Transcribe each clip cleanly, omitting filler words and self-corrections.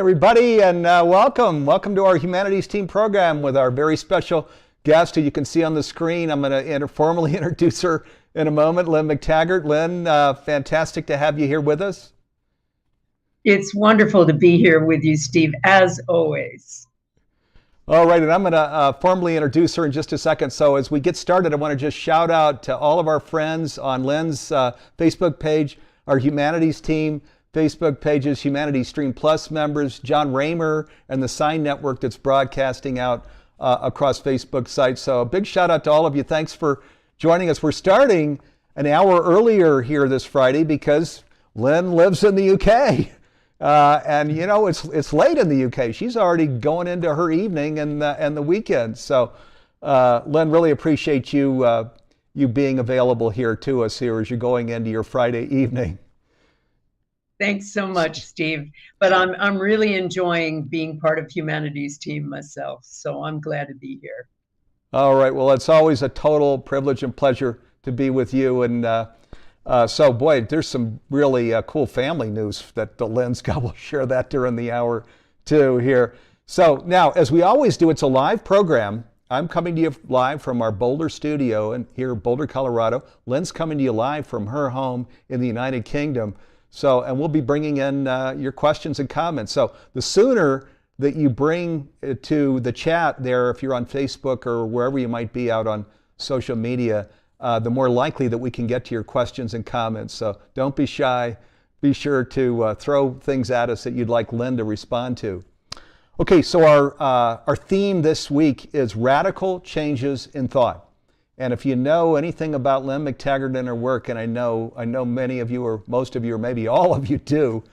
everybody, and welcome to our Humanities Team program with our very special guest who you can see on the screen. I'm going to formally introduce her in a moment, Lynne McTaggart. Lynne, fantastic to have you here with us. It's wonderful to be here with you, Steve, as always. All right, and I'm going to formally introduce her in just a second. So as we get started, I want to just shout out to all of our friends on Lynne's Facebook page, our Humanities Team Facebook pages, Humanities Stream Plus members, John Raymer, and the Sign Network that's broadcasting out across Facebook sites. So a big shout out to all of you. Thanks for joining us. We're starting an hour earlier here this Friday because Lynne lives in the UK. And you know, it's late in the UK. She's already going into her evening and the weekend. So Lynne, really appreciate you being available here to us here as you're going into your Friday evening. Thanks so much, Steve. But I'm really enjoying being part of Humanities Team myself, so I'm glad to be here. All right. Well, it's always a total privilege and pleasure to be with you. And so, boy, there's some really cool family news that Lynne's got. We'll share that during the hour too here. So now, as we always do, it's a live program. I'm coming to you live from our Boulder studio and here in Boulder, Colorado. Lynne's coming to you live from her home in the United Kingdom. So, and we'll be bringing in your questions and comments. So the sooner that you bring it to the chat there, if you're on Facebook or wherever you might be out on social media, the more likely that we can get to your questions and comments. So don't be shy. Be sure to throw things at us that you'd like Lynne to respond to. Okay, so our theme this week is radical changes in thought. And if you know anything about Lynne McTaggart and her work, and I know many of you or most of you or maybe all of you do,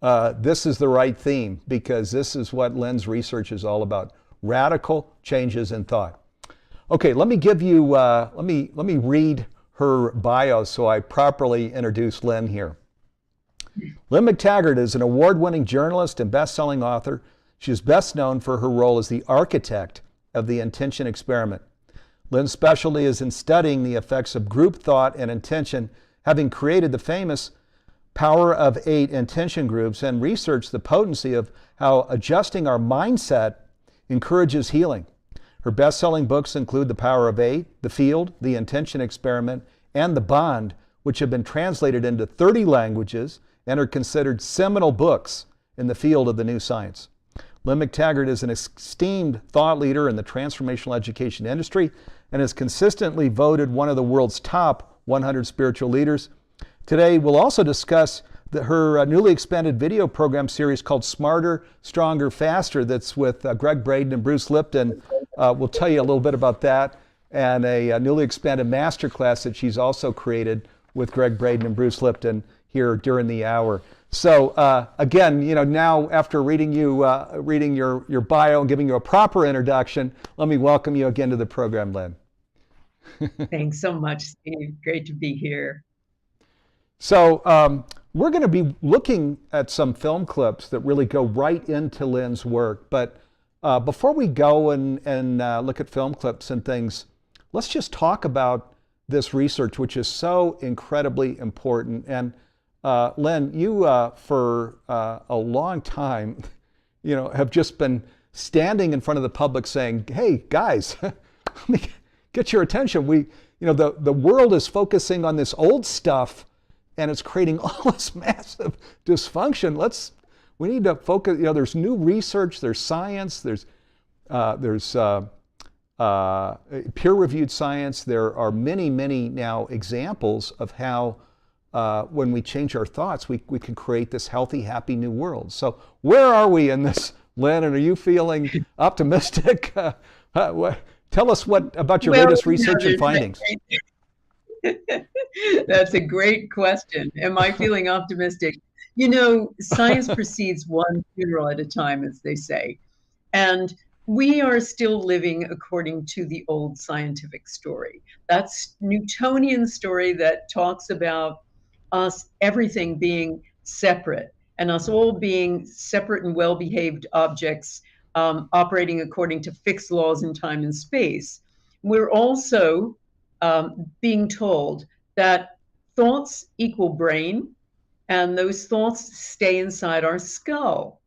this is the right theme because this is what Lynne's research is all about: radical changes in thought. Okay, let me give you let me read her bio so I properly introduce Lynne here. Lynne McTaggart is an award-winning journalist and best-selling author. She is best known for her role as the architect of the intention experiment. Lynne's specialty is in studying the effects of group thought and intention, having created the famous Power of 8 intention groups and researched the potency of how adjusting our mindset encourages healing. Her best-selling books include The Power of 8, The Field, The Intention Experiment, and The Bond, which have been translated into 30 languages and are considered seminal books in the field of the new science. Lynne McTaggart is an esteemed thought leader in the transformational education industry and is consistently voted one of the world's top 100 spiritual leaders. Today, we'll also discuss her newly expanded video program series called Smarter, Stronger, Faster that's with Greg Braden and Bruce Lipton. We'll tell you a little bit about that, and a newly expanded masterclass that she's also created with Greg Braden and Bruce Lipton here during the hour. So again, you know, now after reading your bio and giving you a proper introduction, let me welcome you again to the program, Lynne. Thanks so much, Steve. Great to be here. So we're going to be looking at some film clips that really go right into Lynne's work. But before we go and look at film clips and things, let's just talk about this research, which is so incredibly important. And Lynne, you for a long time, you know, have just been standing in front of the public saying, "Hey guys, let me get your attention. The world is focusing on this old stuff, and it's creating all this massive dysfunction. We need to focus. You know, there's new research, there's science, there's peer-reviewed science. There are many now examples of how." When we change our thoughts, we can create this healthy, happy new world. So where are we in this, Lynne? And are you feeling optimistic? Tell us about your latest research and findings. That's a great question. Am I feeling optimistic? You know, science proceeds one funeral at a time, as they say. And we are still living according to the old scientific story. That's Newtonian story that talks about us, everything being separate, and us all being separate and well-behaved objects operating according to fixed laws in time and space. We're also being told that thoughts equal brain, and those thoughts stay inside our skull.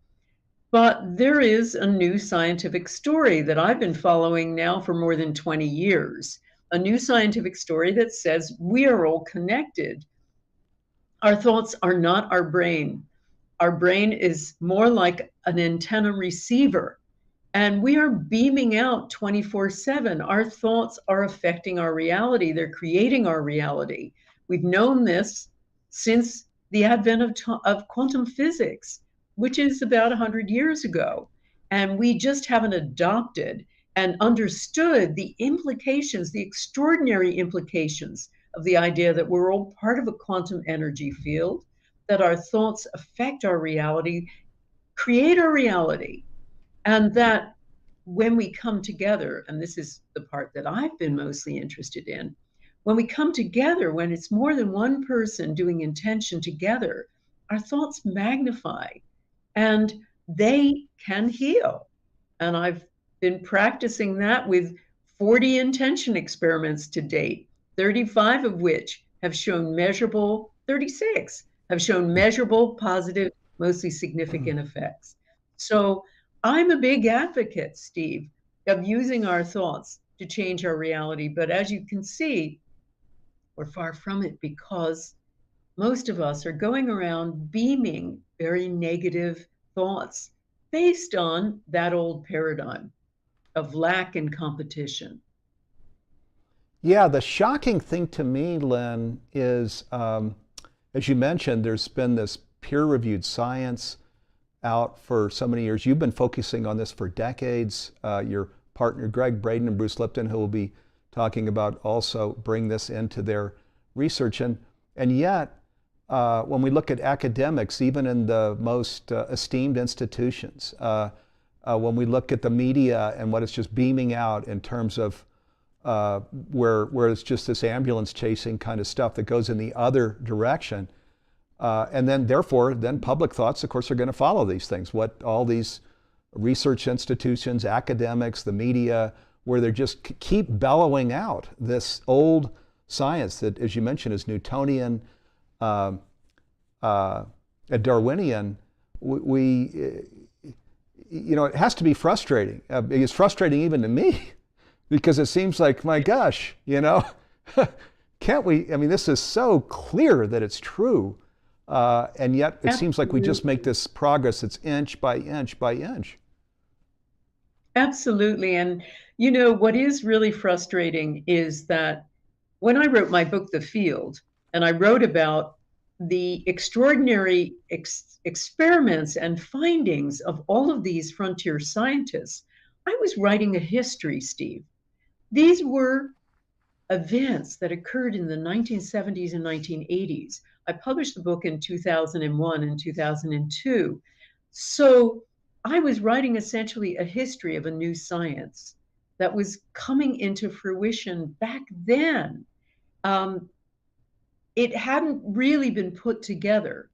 But there is a new scientific story that I've been following now for more than 20 years. A new scientific story that says we are all connected. Our thoughts are not our brain. Our brain is more like an antenna receiver, and we are beaming out 24/7. Our thoughts are affecting our reality, they're creating our reality. We've known this since the advent of quantum physics, which is about 100 years ago. And we just haven't adopted and understood the implications, the extraordinary implications of the idea that we're all part of a quantum energy field, that our thoughts affect our reality, create our reality, and that when we come together, and this is the part that I've been mostly interested in, when we come together, when it's more than one person doing intention together, our thoughts magnify and they can heal. And I've been practicing that with 40 intention experiments to date, 35 of which have shown measurable, 36 have shown measurable, positive, mostly significant effects. So I'm a big advocate, Steve, of using our thoughts to change our reality. But as you can see, we're far from it because most of us are going around beaming very negative thoughts based on that old paradigm of lack and competition. Yeah, the shocking thing to me, Lynn, is as you mentioned, there's been this peer-reviewed science out for so many years. You've been focusing on this for decades. Your partner, Greg Braden and Bruce Lipton, who will be talking about, also bring this into their research. And yet, when we look at academics, even in the most esteemed institutions, when we look at the media and what it's just beaming out in terms of where it's just this ambulance chasing kind of stuff that goes in the other direction. And then therefore, then public thoughts, of course, are going to follow these things. What all these research institutions, academics, the media, where they just keep bellowing out this old science that, as you mentioned, is Newtonian, Darwinian. It has to be frustrating. It's frustrating even to me because it seems like, my gosh, can't we? I mean, this is so clear that it's true. And yet it seems like we just make this progress that's inch by inch by inch. Absolutely. And what is really frustrating is that when I wrote my book, The Field, and I wrote about the extraordinary experiments and findings of all of these frontier scientists, I was writing a history, Steve. These were events that occurred in the 1970s and 1980s. I published the book in 2001 and 2002. So I was writing essentially a history of a new science that was coming into fruition back then. It hadn't really been put together.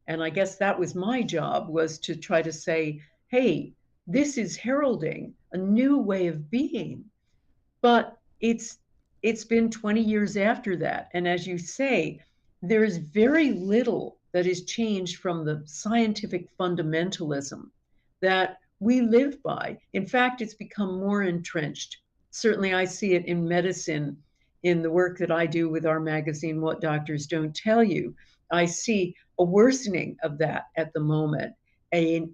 And I guess that was my job, was to try to say, hey, this is heralding a new way of being. But it's been 20 years after that. And as you say, there's very little that has changed from the scientific fundamentalism that we live by. In fact, it's become more entrenched. Certainly, I see it in medicine, in the work that I do with our magazine, What Doctors Don't Tell You. I see a worsening of that at the moment, an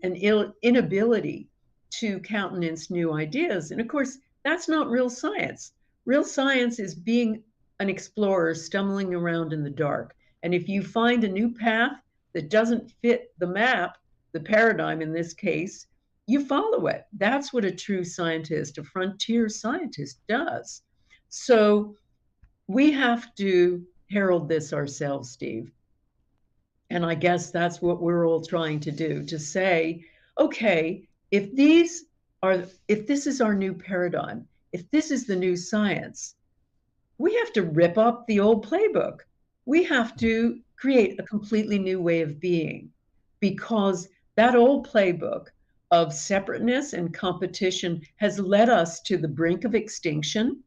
inability to countenance new ideas. And of course, that's not real science. Real science is being an explorer stumbling around in the dark. And if you find a new path that doesn't fit the map, the paradigm in this case, you follow it. That's what a true scientist, a frontier scientist, does. So we have to herald this ourselves, Steve. And I guess that's what we're all trying to do, to say, okay, if this is our new paradigm, if this is the new science, we have to rip up the old playbook. We have to create a completely new way of being, because that old playbook of separateness and competition has led us to the brink of extinction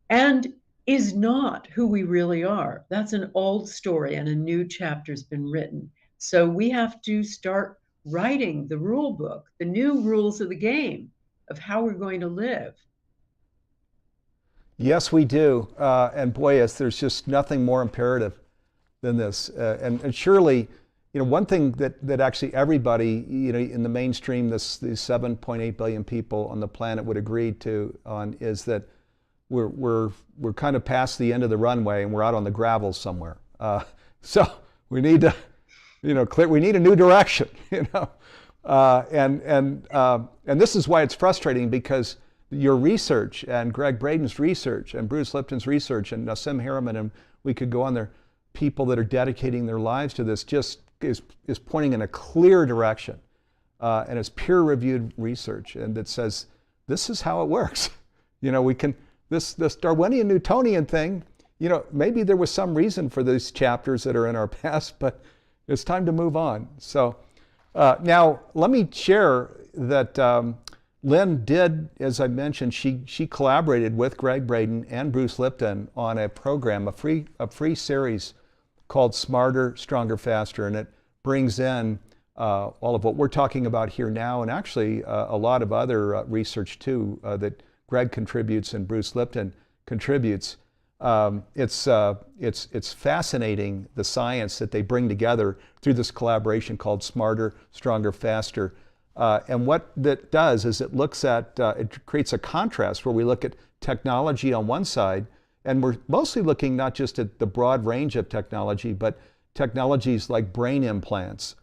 and is not who we really are. That's an old story and a new chapter's been written. So we have to start writing the rule book, the new rules of the game of how we're going to live. Yes, we do. And boy, yes, there's just nothing more imperative than this. And surely, one thing that actually everybody, in the mainstream, these 7.8 billion people on the planet would agree to on is that we're kind of past the end of the runway and we're out on the gravel somewhere. So we need to, we need a new direction, and this is why it's frustrating, because your research and Greg Braden's research and Bruce Lipton's research and Nassim Harriman, and we could go on there, people that are dedicating their lives to this just is pointing in a clear direction. And it's peer-reviewed research, and it says, this is how it works. We can, this Darwinian Newtonian thing, maybe there was some reason for these chapters that are in our past, but it's time to move on. So now let me share that Lynne did, as I mentioned, she collaborated with Greg Braden and Bruce Lipton on a program, a free series called Smarter, Stronger, Faster, and it brings in all of what we're talking about here now, and actually a lot of other research too that Greg contributes and Bruce Lipton contributes. It's fascinating, the science that they bring together through this collaboration called Smarter, Stronger, Faster. And what that does is it looks at, it creates a contrast where we look at technology on one side, and we're mostly looking not just at the broad range of technology, but technologies like brain implants,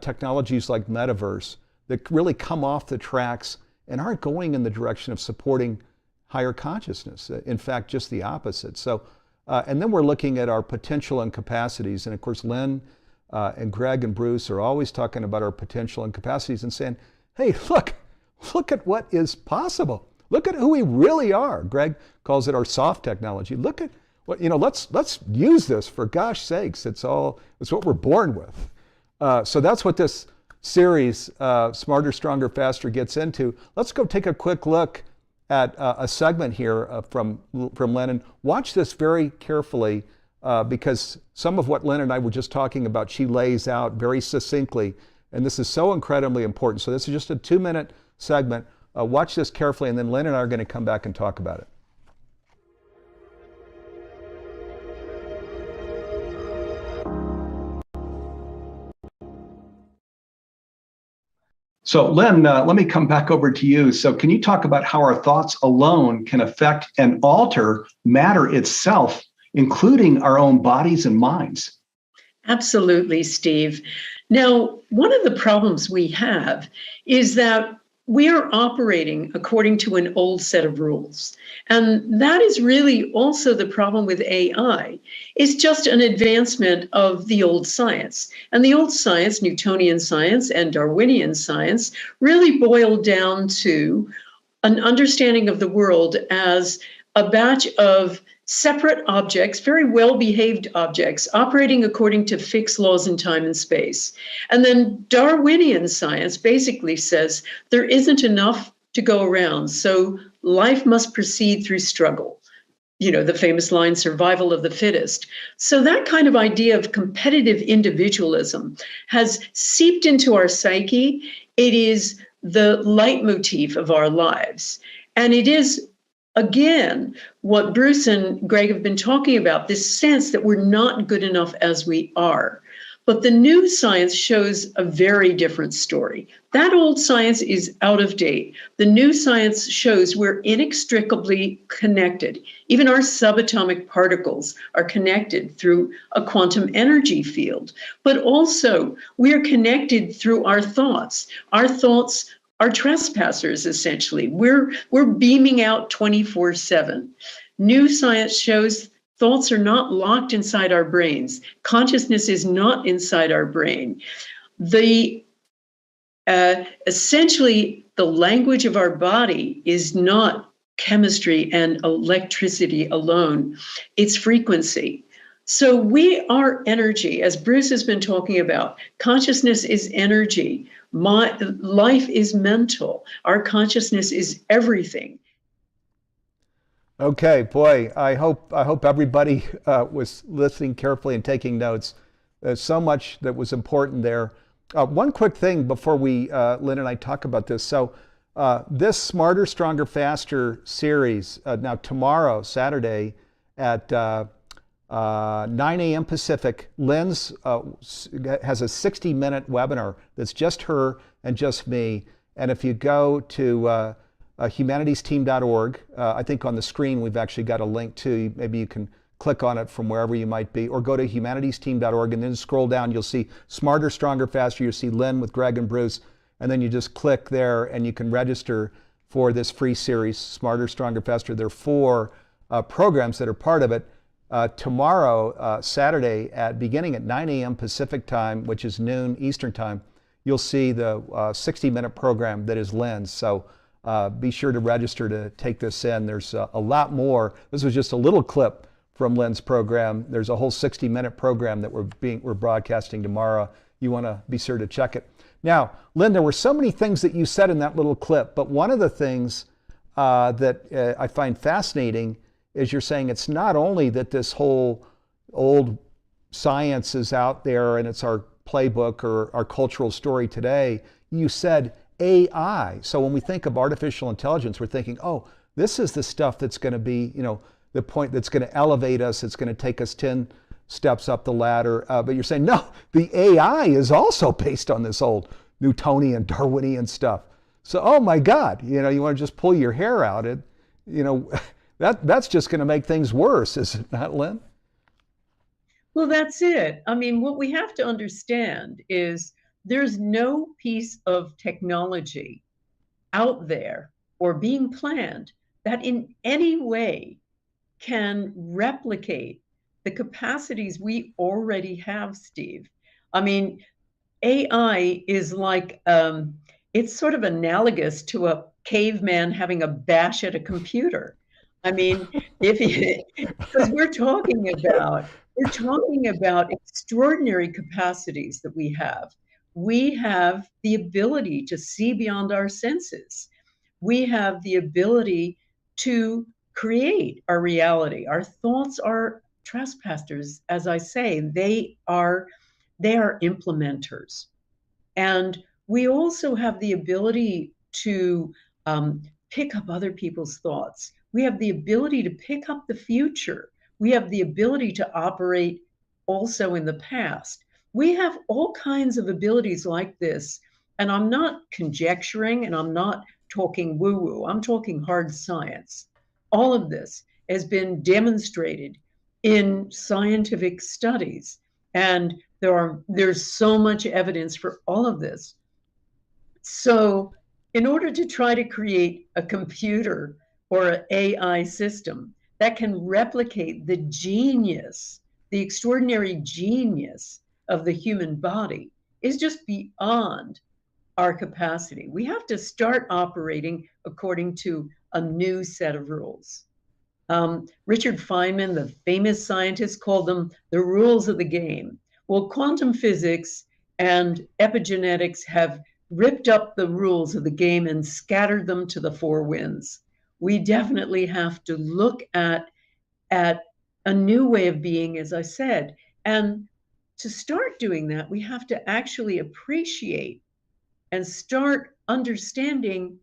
technologies like metaverse that really come off the tracks and aren't going in the direction of supporting higher consciousness. In fact, just the opposite. So, and then we're looking at our potential and capacities. And of course, Lynne and Greg and Bruce are always talking about our potential and capacities and saying, hey, look at what is possible. Look at who we really are. Greg calls it our soft technology. Look at what, let's use this, for gosh sakes. It's what we're born with. So that's what this series, Smarter, Stronger, Faster, gets into. Let's go take a quick look at a segment here from Lynne, and watch this very carefully because some of what Lynne and I were just talking about, she lays out very succinctly, and this is so incredibly important. So this is just a 2-minute segment. Watch this carefully, and then Lynne and I are going to come back and talk about it. So Lynne, let me come back over to you. So can you talk about how our thoughts alone can affect and alter matter itself, including our own bodies and minds? Absolutely, Steve. Now, one of the problems we have is that we are operating according to an old set of rules. And that is really also the problem with AI. It's just an advancement of the old science. And the old science, Newtonian science and Darwinian science, really boiled down to an understanding of the world as a batch of separate objects, very well-behaved objects, operating according to fixed laws in time and space. And then Darwinian science basically says there isn't enough to go around, so life must proceed through struggle. The famous line, survival of the fittest. So that kind of idea of competitive individualism has seeped into our psyche. It is the leitmotif of our lives. And it is, again, what Bruce and Greg have been talking about, this sense that we're not good enough as we are. But the new science shows a very different story. That old science is out of date. The new science shows we're inextricably connected. Even our subatomic particles are connected through a quantum energy field. But also, we are connected through our thoughts. Our thoughts are trespassers, essentially. We're beaming out 24/7. New science shows thoughts are not locked inside our brains. Consciousness is not inside our brain. Essentially, the language of our body is not chemistry and electricity alone. It's frequency. So we are energy, as Bruce has been talking about. Consciousness is energy. Life is mental. Our consciousness is everything. Okay, boy, I hope everybody was listening carefully and taking notes. There's so much that was important there. One quick thing before we, Lynn and I talk about this. So this Smarter, Stronger, Faster series, now tomorrow, Saturday at 9 a.m. Pacific, Lynne's has a 60-minute webinar that's just her and just me. And if you go to humanitiesteam.org, I think on the screen we've actually got a link to, maybe you can click on it from wherever you might be, or go to humanitiesteam.org and then scroll down. You'll see Smarter, Stronger, Faster. You'll see Lynne with Greg and Bruce, and then you just click there and you can register for this free series, Smarter, Stronger, Faster. There are 4 programs that are part of it. Tomorrow, Saturday, beginning at 9 a.m. Pacific time, which is noon Eastern time, you'll see the 60-minute program that is Lynne's. So be sure to register to take this in. There's a lot more. This was just a little clip from Lynne's program. There's a whole 60-minute program that we're broadcasting tomorrow. You want to be sure to check it. Now, Lynne, there were so many things that you said in that little clip, but one of the things that I find fascinating is you're saying it's not only that this whole old science is out there and it's our playbook or our cultural story today. You said AI. So when we think of artificial intelligence, we're thinking, oh, this is the stuff that's going to be, the point that's going to elevate us. It's going to take us 10 steps up the ladder. But you're saying, no, the AI is also based on this old Newtonian, Darwinian stuff. So, oh my God, you want to just pull your hair out. That's just going to make things worse, is it not, Lynne? Well, that's it. I mean, what we have to understand is there's no piece of technology out there or being planned that in any way can replicate the capacities we already have, Steve. I mean, AI is like, it's sort of analogous to a caveman having a bash at a computer. I mean, because we're talking about extraordinary capacities that we have. We have the ability to see beyond our senses. We have the ability to create our reality. Our thoughts are trespassers, as I say. They are implementers. And we also have the ability to pick up other people's thoughts. We have the ability to pick up the future. We have the ability to operate also in the past. We have all kinds of abilities like this. And I'm not conjecturing and I'm not talking woo-woo. I'm talking hard science. All of this has been demonstrated in scientific studies. And there's so much evidence for all of this. So in order to try to create a computer or an AI system that can replicate the genius, the extraordinary genius of the human body is just beyond our capacity. We have to start operating according to a new set of rules. Richard Feynman, the famous scientist, called them the rules of the game. Well, quantum physics and epigenetics have ripped up the rules of the game and scattered them to the 4 winds. We definitely have to look at a new way of being, as I said. And to start doing that, we have to actually appreciate and start understanding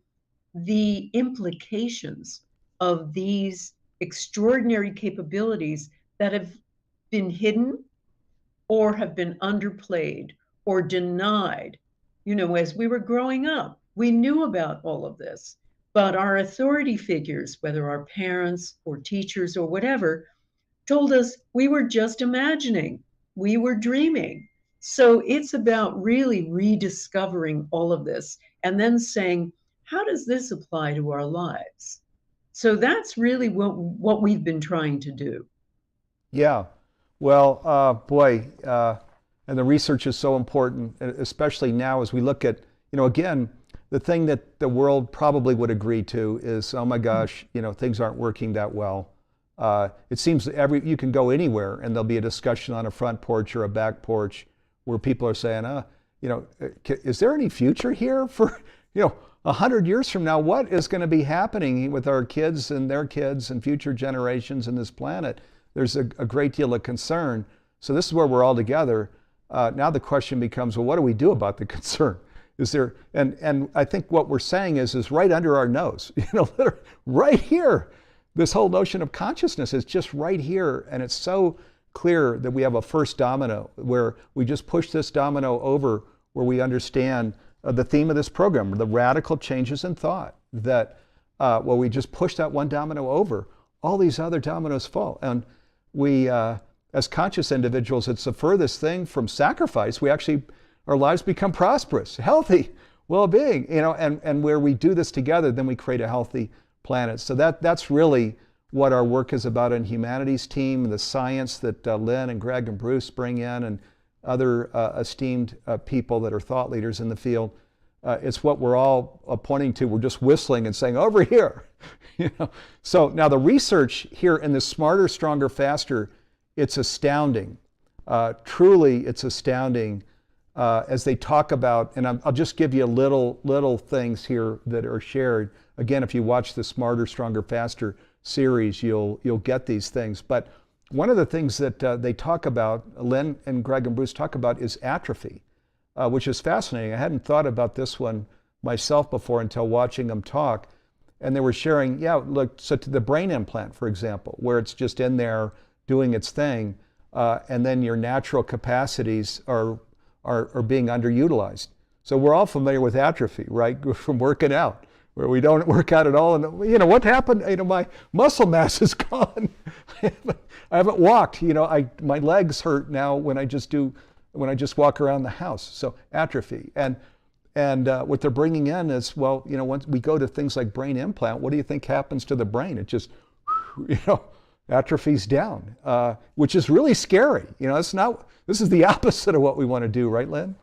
the implications of these extraordinary capabilities that have been hidden or have been underplayed or denied. As we were growing up, we knew about all of this, but our authority figures, whether our parents or teachers or whatever, told us we were just imagining, we were dreaming. So it's about really rediscovering all of this and then saying, how does this apply to our lives? So that's really what we've been trying to do. Yeah. Well, boy, and the research is so important, especially now as we look at, again, the thing that the world probably would agree to is, oh my gosh, things aren't working that well. It seems you can go anywhere and there'll be a discussion on a front porch or a back porch where people are saying, is there any future here for, 100 years from now? What is going to be happening with our kids and their kids and future generations in this planet? There's a great deal of concern. So this is where we're all together. now the question becomes, well, what do we do about the concern? Is there, and I think what we're saying is right under our nose, right here. This whole notion of consciousness is just right here, and it's so clear that we have a first domino where we just push this domino over, where we understand the theme of this program, the radical changes in thought, that well, we just push that one domino over, all these other dominoes fall. And we, as conscious individuals, it's the furthest thing from sacrifice. We actually, our lives become prosperous, healthy, well-being, and where we do this together, then we create a healthy planet. So that's really what our work is about in Humanities Team, the science that Lynne and Greg and Bruce bring in, and other esteemed people that are thought leaders in the field. It's what we're all pointing to. We're just whistling and saying, over here. So now the research here in the Smarter, Stronger, Faster, it's astounding. Truly, it's astounding as they talk about, and I'll just give you little things here that are shared. Again, if you watch the Smarter, Stronger, Faster series, you'll get these things. But one of the things that they talk about, Lynne and Greg and Bruce talk about, is atrophy, which is fascinating. I hadn't thought about this one myself before until watching them talk. And they were sharing, look, so to the brain implant, for example, where it's just in there doing its thing, and then your natural capacities are being underutilized. So we're all familiar with atrophy, right, from working out, where we don't work out at all. And what happened? My muscle mass is gone. I haven't walked. My legs hurt now when I just walk around the house. So atrophy. And what they're bringing in is, once we go to things like brain implant, what do you think happens to the brain? It just, atrophies down, which is really scary. This is the opposite of what we want to do, right, Lynne?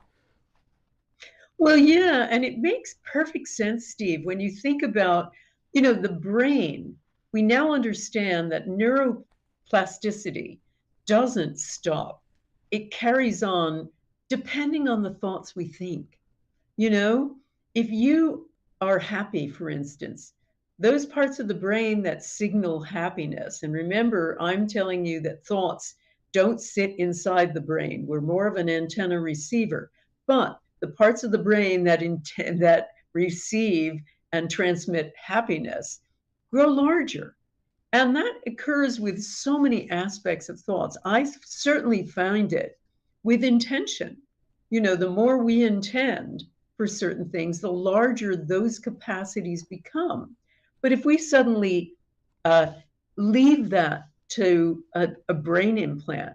Well, yeah, and it makes perfect sense, Steve, when you think about, the brain. We now understand that neuroplasticity doesn't stop. It carries on depending on the thoughts we think. If you are happy, for instance, those parts of the brain that signal happiness, and remember, I'm telling you that thoughts don't sit inside the brain. We're more of an antenna receiver, but the parts of the brain that receive and transmit happiness grow larger. And that occurs with so many aspects of thoughts. I certainly find it with intention. The more we intend for certain things, the larger those capacities become. But if we suddenly leave that to a brain implant,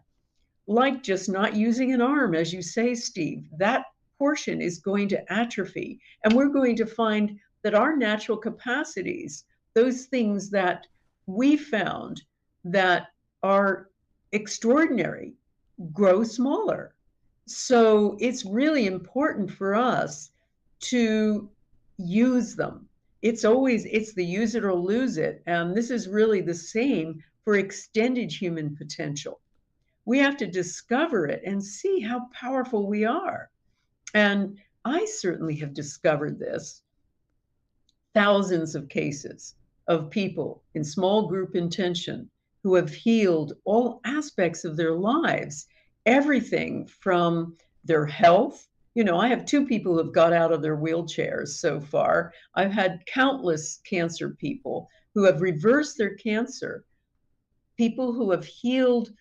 like just not using an arm, as you say, Steve, that portion is going to atrophy. And we're going to find that our natural capacities, those things that we found that are extraordinary, grow smaller. So it's really important for us to use them. It's the use it or lose it. And this is really the same for extended human potential. We have to discover it and see how powerful we are. And I certainly have discovered this. Thousands of cases of people in small group intention who have healed all aspects of their lives, everything from their health. I have 2 people who have got out of their wheelchairs so far. I've had countless cancer people who have reversed their cancer, people who have healed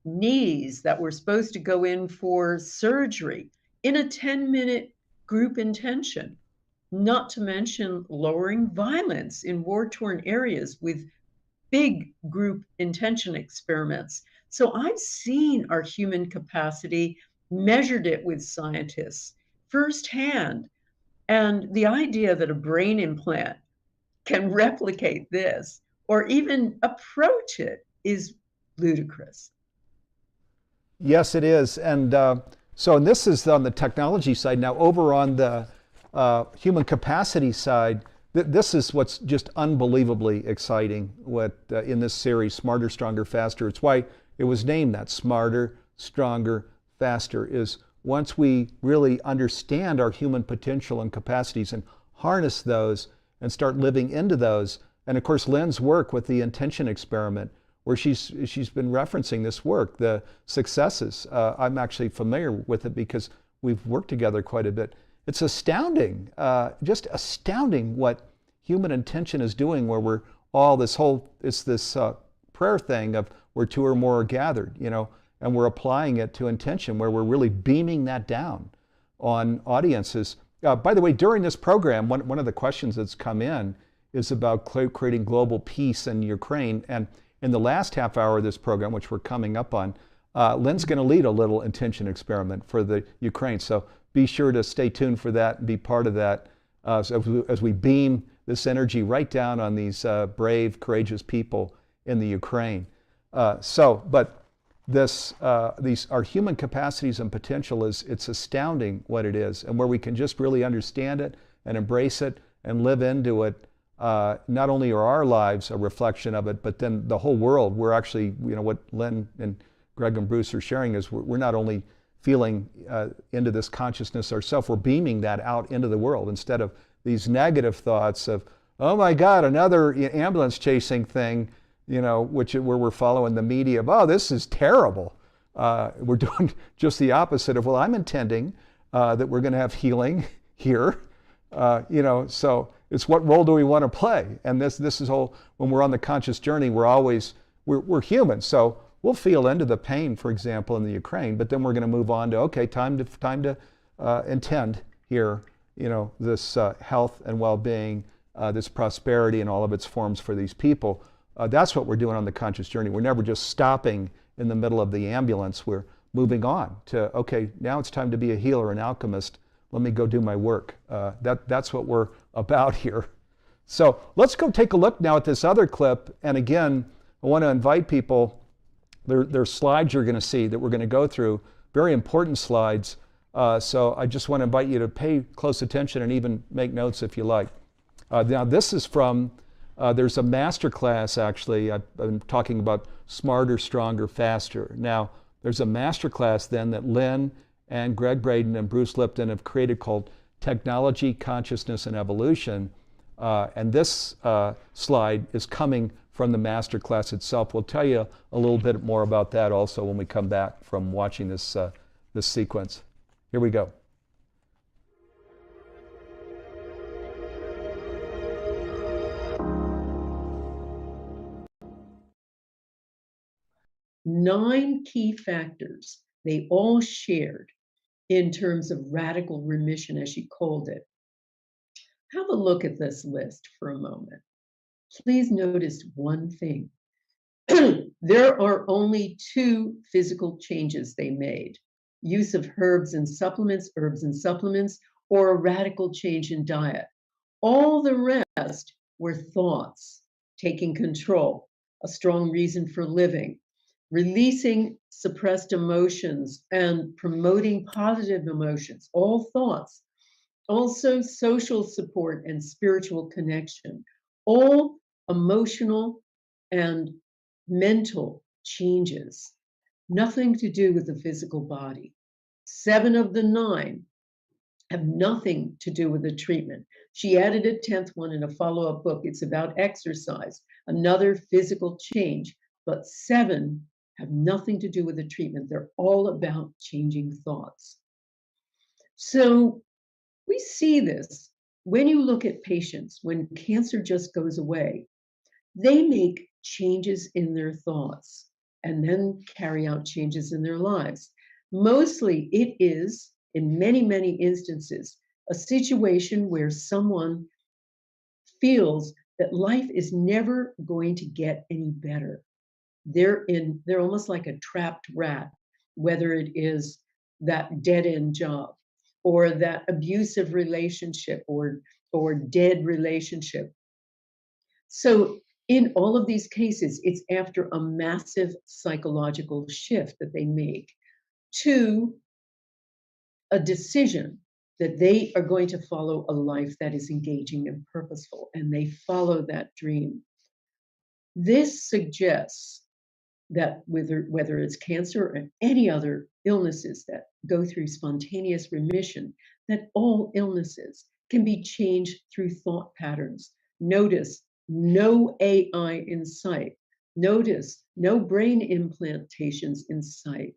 knees that were supposed to go in for surgery in a 10-minute group intention, not to mention lowering violence in war-torn areas with big group intention experiments. So I've seen our human capacity, measured it with scientists firsthand. And the idea that a brain implant can replicate this or even approach it is ludicrous. Yes, it is. And and this is on the technology side. Now, over on the human capacity side, this is what's just unbelievably exciting in this series, Smarter, Stronger, Faster. It's why it was named that, Smarter, Stronger, Faster, is once we really understand our human potential and capacities and harness those and start living into those. And of course, Lynne's work with the intention experiment, where she's been referencing this work, the successes. I'm actually familiar with it because we've worked together quite a bit. It's astounding, just astounding what human intention is doing, where we're all this prayer thing of where two or more are gathered, and we're applying it to intention, where we're really beaming that down on audiences. By the way, during this program, one of the questions that's come in is about creating global peace in Ukraine. And in the last half hour of this program, which we're coming up on, Lynne's going to lead a little intention experiment for the Ukraine. So be sure to stay tuned for that and be part of that as we beam this energy right down on these brave, courageous people in the Ukraine. But these our human capacities and potential it's astounding what it is, and where we can just really understand it and embrace it and live into it. Not only are our lives a reflection of it, but then the whole world. We're actually, what Lynne and Greg and Bruce are sharing is we're not only feeling into this consciousness ourselves, we're beaming that out into the world instead of these negative thoughts of, oh my God, another ambulance chasing thing, where we're following the media of, oh, this is terrible. We're doing just the opposite of, well, I'm intending that we're going to have healing here. So it's what role do we want to play? And this is whole, when we're on the conscious journey, we're human. So we'll feel into the pain, for example, in the Ukraine, but then we're going to move on to, okay, time to intend here, this health and well-being, this prosperity in all of its forms for these people. That's what we're doing on the conscious journey. We're never just stopping in the middle of the ambulance. We're moving on to, okay, now it's time to be a healer, an alchemist. Let me go do my work. That's what we're about here. So let's go take a look now at this other clip. And again, I want to invite people, there are slides you're going to see that we're going to go through, very important slides. So I just want to invite you to pay close attention and even make notes if you like. Now this is from, there's a master class actually. I've been talking about smarter, stronger, faster. Now there's a master class then that Lynne and Greg Braden and Bruce Lipton have created called Technology, Consciousness, and Evolution. And this slide is coming from the master class itself. We'll tell you a little bit more about that also when we come back from watching this sequence. Here we go. Nine key factors they all shared in terms of radical remission, as she called it. Have a look at this list for a moment. Please notice one thing. There are only two physical changes they made: use of herbs and supplements, or a radical change in diet. All the rest were thoughts, taking control, a strong reason for living, releasing suppressed emotions and promoting positive emotions, all thoughts. Also, social support and spiritual connection, all emotional and mental changes, nothing to do with the physical body. 7 of the 9 have nothing to do with the treatment. She added a 10th one in a follow-up book. It's about exercise, another physical change, but 7 have nothing to do with the treatment. They're all about changing thoughts. So we see this when you look at patients, when cancer just goes away, they make changes in their thoughts and then carry out changes in their lives. Mostly it is, in many, many instances, a situation where someone feels that life is never going to get any better. They're almost like a trapped rat, whether it is that dead-end job or that abusive relationship or dead relationship. So in all of these cases, it's after a massive psychological shift that they make to a decision that they are going to follow a life that is engaging and purposeful, and they follow that dream. This suggests that whether it's cancer or any other illnesses that go through spontaneous remission, that all illnesses can be changed through thought patterns. Notice, no AI in sight. Notice no brain implantations in sight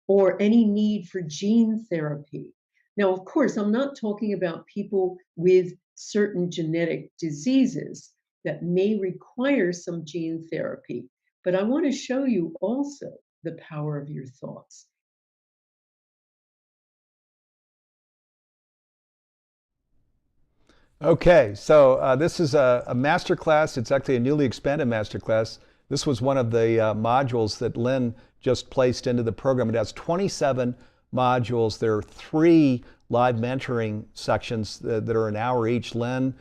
or any need for gene therapy. Now, of course, I'm not talking about people with certain genetic diseases that may require some gene therapy, but I want to show you also the power of your thoughts. Okay, so this is a master class. It's actually a newly expanded master class. This was one of the modules that Lynne just placed into the program. It has 27 modules. There are 3 live mentoring sections that are an hour each. Lynne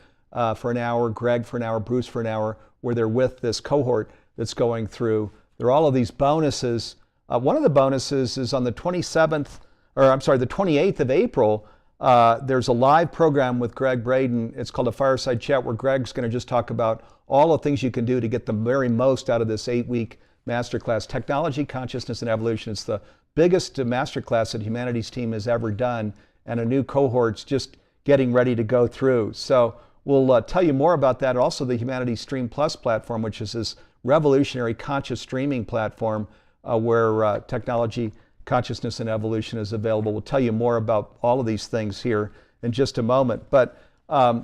for an hour, Greg for an hour, Bruce for an hour, where they're with this cohort that's going through. There are all of these bonuses. One of the bonuses is on the 27th, or I'm sorry, the 28th of April. There's a live program with Greg Braden. It's called a Fireside Chat, where Greg's going to just talk about all the things you can do to get the very most out of this 8-week masterclass. Technology, Consciousness, and Evolution. It's the biggest masterclass that Humanities team has ever done, and a new cohort's just getting ready to go through. So we'll tell you more about that. Also, the Humanities Stream Plus platform, which is this revolutionary conscious streaming platform where technology, consciousness, and evolution is available. We'll tell you more about all of these things here in just a moment. But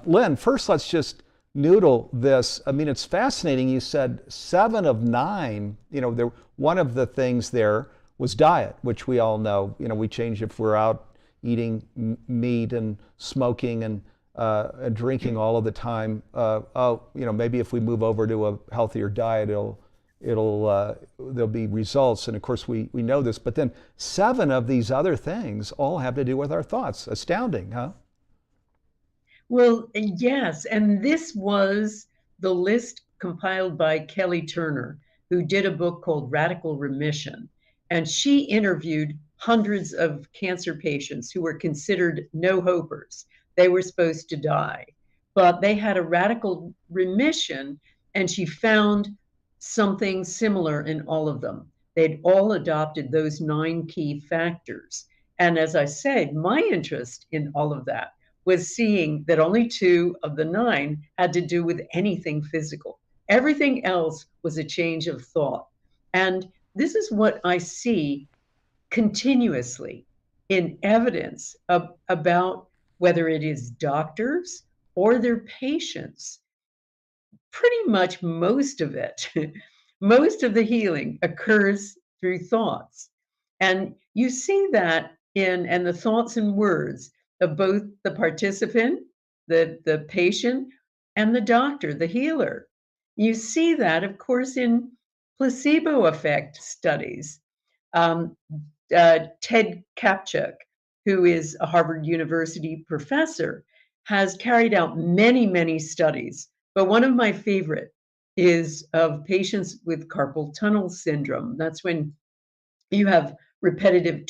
Lynne, first let's just noodle this. I mean, it's fascinating. You said 7 of 9, one of the things there was diet, which we all know. We change if we're out eating meat and smoking and drinking all of the time. Maybe if we move over to a healthier diet, there'll be results. And of course we know this, but then 7 of these other things all have to do with our thoughts. Astounding, huh? Well, yes, and this was the list compiled by Kelly Turner, who did a book called Radical Remission. And she interviewed hundreds of cancer patients who were considered no-hopers. They were supposed to die, but they had a radical remission, and she found something similar in all of them. They'd all adopted those 9 key factors. And as I said, my interest in all of that was seeing that only 2 of the 9 had to do with anything physical. Everything else was a change of thought. And this is what I see continuously in evidence about whether it is doctors or their patients. Pretty much most of it, most of the healing occurs through thoughts. And you see that and the thoughts and words of both the participant, the patient, and the doctor, the healer. You see that, of course, in placebo effect studies. Um, Ted Kapchuk, who is a Harvard University professor, has carried out many, many studies. But one of my favorite is of patients with carpal tunnel syndrome. That's when you have repetitive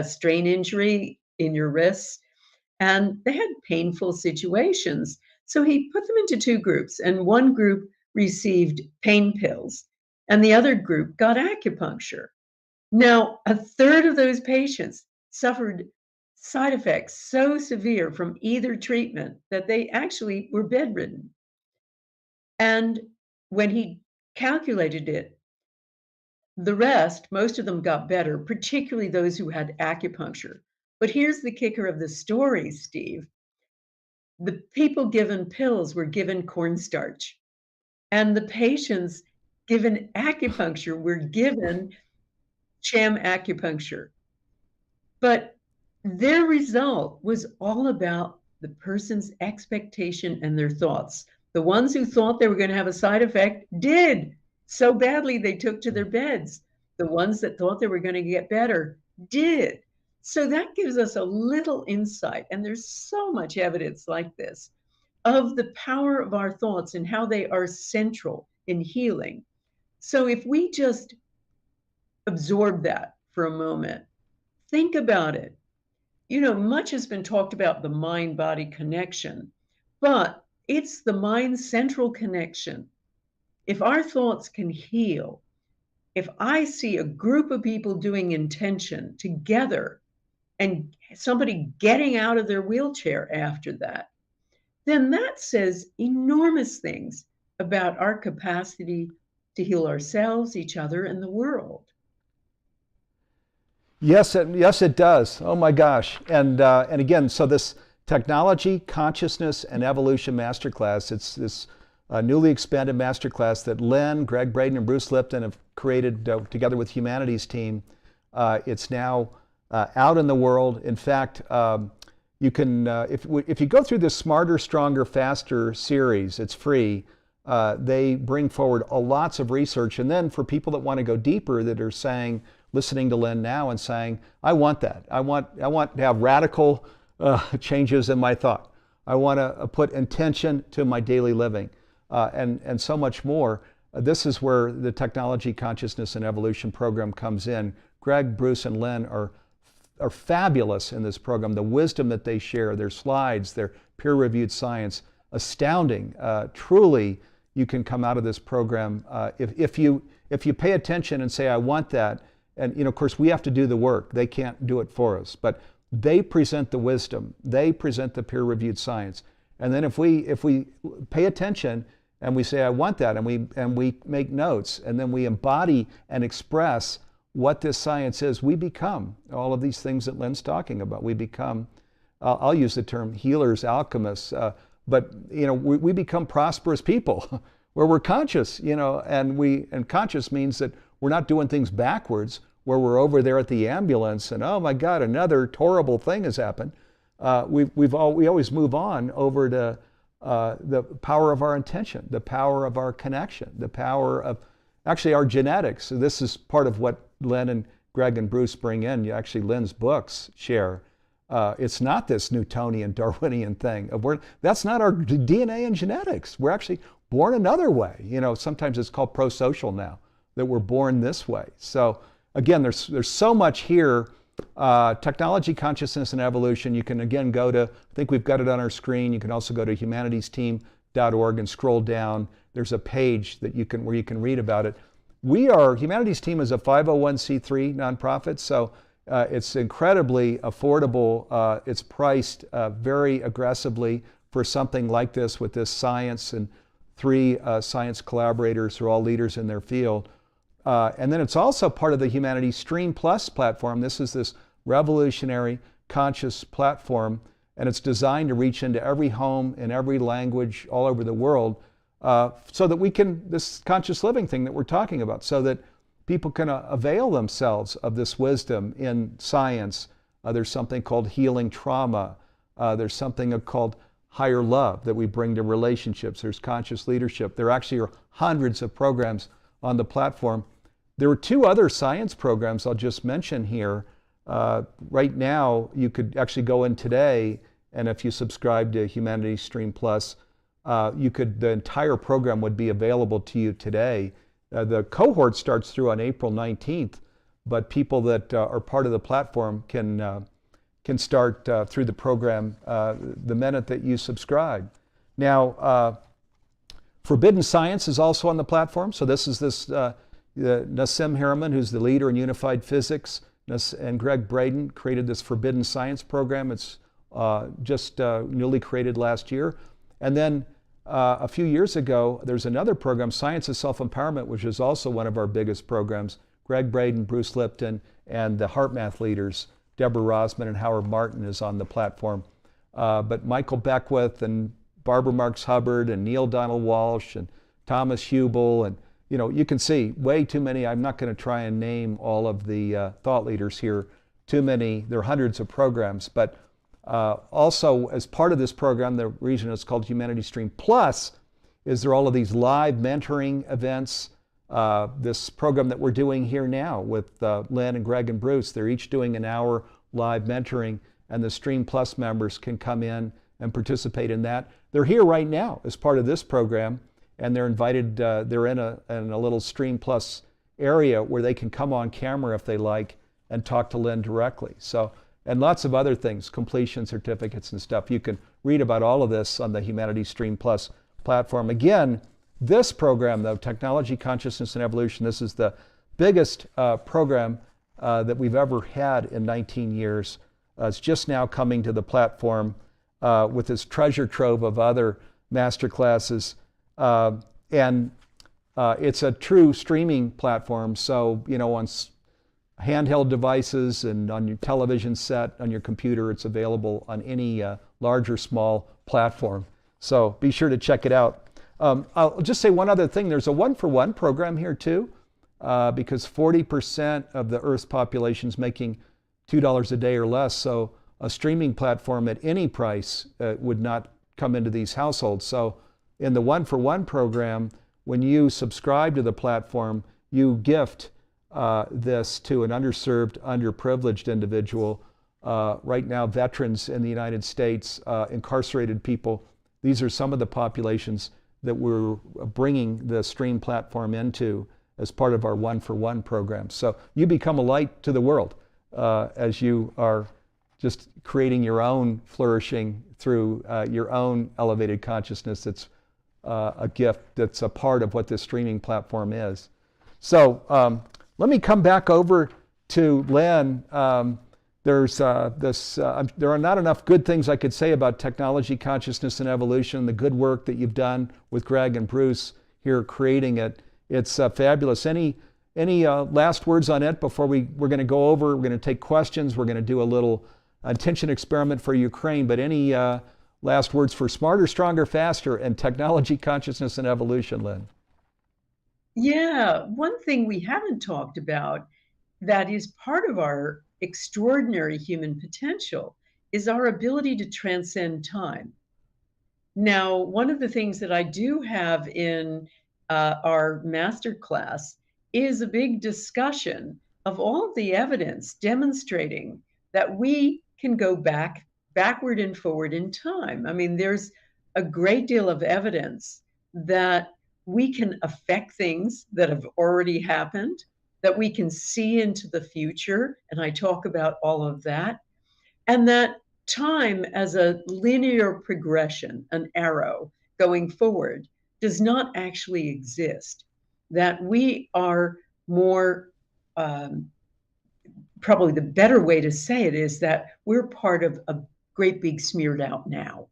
strain injury in your wrists, and they had painful situations. So he put them into 2 groups, and one group received pain pills, and the other group got acupuncture. Now, a third of those patients suffered side effects so severe from either treatment that they actually were bedridden. And when he calculated it, the rest, most of them got better, particularly those who had acupuncture. But here's the kicker of the story, Steve. The people given pills were given cornstarch, and the patients given acupuncture were given sham acupuncture. But their result was all about the person's expectation and their thoughts. The ones who thought they were going to have a side effect did so badly they took to their beds. The ones that thought they were going to get better did. So that gives us a little insight, and there's so much evidence like this of the power of our thoughts and how they are central in healing. So if we just absorb that for a moment, think about it. Much has been talked about the mind-body connection, but it's the mind-central connection. If our thoughts can heal, if I see a group of people doing intention together and somebody getting out of their wheelchair after that, then that says enormous things about our capacity to heal ourselves, each other, and the world. Yes, it does. Oh my gosh. And again, so this technology, consciousness, and evolution masterclass, it's this newly expanded masterclass that Lynne, Greg Braden, and Bruce Lipton have created together with Humanities team. It's now out in the world. In fact, you can, if you go through this Smarter, Stronger, Faster series, it's free. They bring forward lots of research. And then for people that want to go deeper, that are saying, listening to Lynne now and saying, I want that. I want to have radical changes in my thought. I want to put intention to my daily living, and so much more. This is where the Technology, Consciousness, and Evolution program comes in. Greg, Bruce, and Lynne are fabulous in this program. The wisdom that they share, their slides, their peer-reviewed science, astounding. Truly, you can come out of this program if you pay attention and say, I want that. And of course, we have to do the work. They can't do it for us. But they present the wisdom. They present the peer-reviewed science. And then if we pay attention and we say, I want that, and we make notes, and then we embody and express what this science is, we become all of these things that Lynne's talking about. We become, I'll use the term healers, alchemists, but we become prosperous people where we're conscious, and conscious means that we're not doing things backwards, where we're over there at the ambulance and, oh my God, another horrible thing has happened. We always move on over to the power of our intention, the power of our connection, the power of actually our genetics. So this is part of what Lynne and Greg and Bruce bring in. Actually, Lynne's books share. It's not this Newtonian, Darwinian thing. That's not our DNA and genetics. We're actually born another way. Sometimes it's called prosocial now, that we're born this way. So again, there's so much here. Technology, Consciousness, and Evolution. You can again go to, I think we've got it on our screen. You can also go to humanitiesteam.org and scroll down. There's a page that where you can read about it. Humanities Team is a 501c3 nonprofit, so it's incredibly affordable. It's priced very aggressively for something like this, with this science and 3 science collaborators who are all leaders in their field. And then it's also part of the Humanities Stream Plus platform. This is this revolutionary conscious platform, and it's designed to reach into every home in every language all over the world, so that we can, this conscious living thing that we're talking about, so that people can avail themselves of this wisdom in science. There's something called healing trauma. There's something called higher love that we bring to relationships. There's conscious leadership. There actually are hundreds of programs on the platform. There are 2 other science programs I'll just mention here. Right now, you could actually go in today, and if you subscribe to Humanities Stream Plus, the entire program would be available to you today. The cohort starts through on April 19th, but people that are part of the platform can start through the program the minute that you subscribe. Now, Forbidden Science is also on the platform. So this is Nassim Haramein, who's the leader in unified physics, and Greg Braden created this Forbidden Science program. It's just newly created last year. And then a few years ago, there's another program, Science of Self-Empowerment, which is also one of our biggest programs. Greg Braden, Bruce Lipton, and the HeartMath leaders, Deborah Rosman and Howard Martin, is on the platform. But Michael Beckwith and Barbara Marks Hubbard and Neil Donald Walsh and Thomas Hubel, and you can see way too many. I'm not going to try and name all of the thought leaders here. Too many. There are hundreds of programs. But also, as part of this program, the reason it's called Humanities Stream Plus is there are all of these live mentoring events. This program that we're doing here now with Lynne and Greg and Bruce, they're each doing an hour live mentoring, and the Stream Plus members can come in and participate in that. They're here right now as part of this program, and they're invited, they're in a little Stream Plus area where they can come on camera if they like and talk to Lynne directly. So, and lots of other things, completion certificates and stuff. You can read about all of this on the Humanities Stream Plus platform. Again, this program, though, Technology, Consciousness, and Evolution, this is the biggest program that we've ever had in 19 years. It's just now coming to the platform with this treasure trove of other master classes. And It's a true streaming platform. So, on handheld devices and on your television set, on your computer, it's available on any large or small platform. So be sure to check it out. I'll just say one other thing. There's a one-for-one program here too, because 40% of the Earth's population is making $2 a day or less. So a streaming platform at any price would not come into these households. So in the one-for-one program, when you subscribe to the platform, you gift this to an underserved, underprivileged individual. Right now, veterans in the United States, incarcerated people, these are some of the populations that we're bringing the stream platform into as part of our one-for-one program. So you become a light to the world as you are just creating your own flourishing through your own elevated consciousness. That's a gift that's a part of what this streaming platform is. So let me come back over to Lynne. There are not enough good things I could say about technology, consciousness, and evolution, the good work that you've done with Greg and Bruce here creating it. It's fabulous. Any last words on it before we're going to go over? We're going to take questions. We're going to do a little attention experiment for Ukraine, but any last words for Smarter, Stronger, Faster, and technology, consciousness, and evolution, Lynne? Yeah, one thing we haven't talked about that is part of our extraordinary human potential is our ability to transcend time. Now, one of the things that I do have in our master class is a big discussion of all of the evidence demonstrating that we can go backward and forward in time. I mean, there's a great deal of evidence that we can affect things that have already happened, that we can see into the future, and I talk about all of that, and that time as a linear progression, an arrow going forward, does not actually exist, that we are more, probably the better way to say it is that we're part of a great big smeared out now.